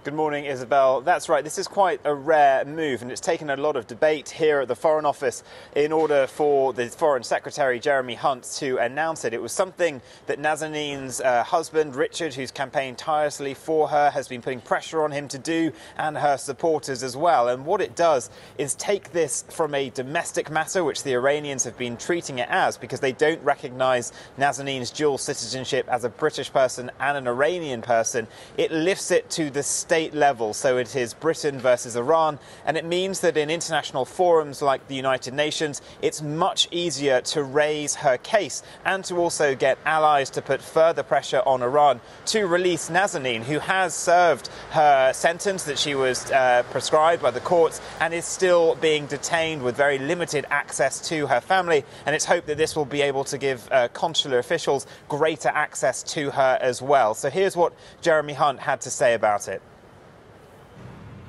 Good morning, Isabel. That's right, this is quite a rare move, and it's taken a lot of debate here at the Foreign Office in order for the Foreign Secretary, Jeremy Hunt, to announce it. It was something that Nazanin's husband, Richard, who's campaigned tirelessly for her, has been putting pressure on him to do, and her supporters as well. And what it does is take this from a domestic matter, which the Iranians have been treating it as, because they don't recognise Nazanin's dual citizenship as a British person and an Iranian person. It lifts it to the state level, so it is Britain versus Iran, and it means that in international forums like the United Nations, it's much easier to raise her case and to also get allies to put further pressure on Iran to release Nazanin, who has served her sentence that she was prescribed by the courts and is still being detained with very limited access to her family. And it's hoped that this will be able to give consular officials greater access to her as well. So here's what Jeremy Hunt had to say about it.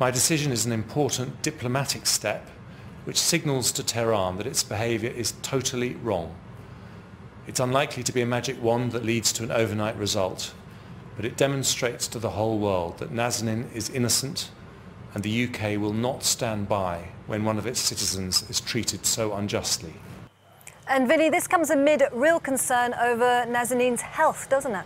My decision is an important diplomatic step which signals to Tehran that its behaviour is totally wrong. It's unlikely to be a magic wand that leads to an overnight result, but it demonstrates to the whole world that Nazanin is innocent, and the UK will not stand by when one of its citizens is treated so unjustly. And Vinny, this comes amid real concern over Nazanin's health, doesn't it?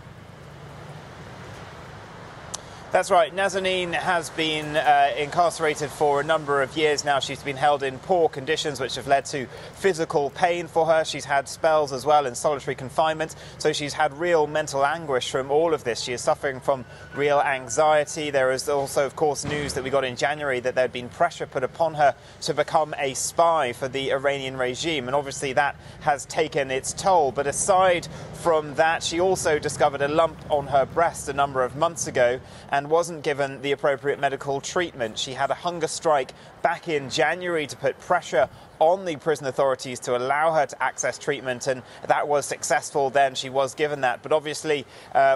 That's right. Nazanin has been incarcerated for a number of years now. She's been held in poor conditions, which have led to physical pain for her. She's had spells as well in solitary confinement. So she's had real mental anguish from all of this. She is suffering from real anxiety. There is also, of course, news that we got in January that there had been pressure put upon her to become a spy for the Iranian regime. And obviously that has taken its toll. But aside from that, she also discovered a lump on her breast a number of months ago and wasn't given the appropriate medical treatment. She had a hunger strike back in January to put pressure on the prison authorities to allow her to access treatment, and that was successful then. She was given that, but obviously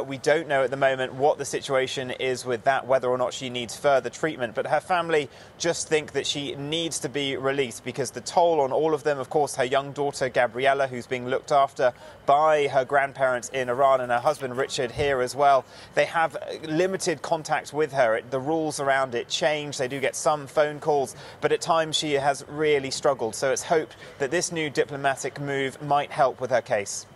we don't know at the moment what the situation is with that, whether or not she needs further treatment. But her family just think that she needs to be released because the toll on all of them, of course, her young daughter Gabriella, who's being looked after by her grandparents in Iran, and her husband Richard here as well, they have limited contact with her. The rules around it change. They do get some phone calls, but at times she has really struggled. So it's hoped that this new diplomatic move might help with her case.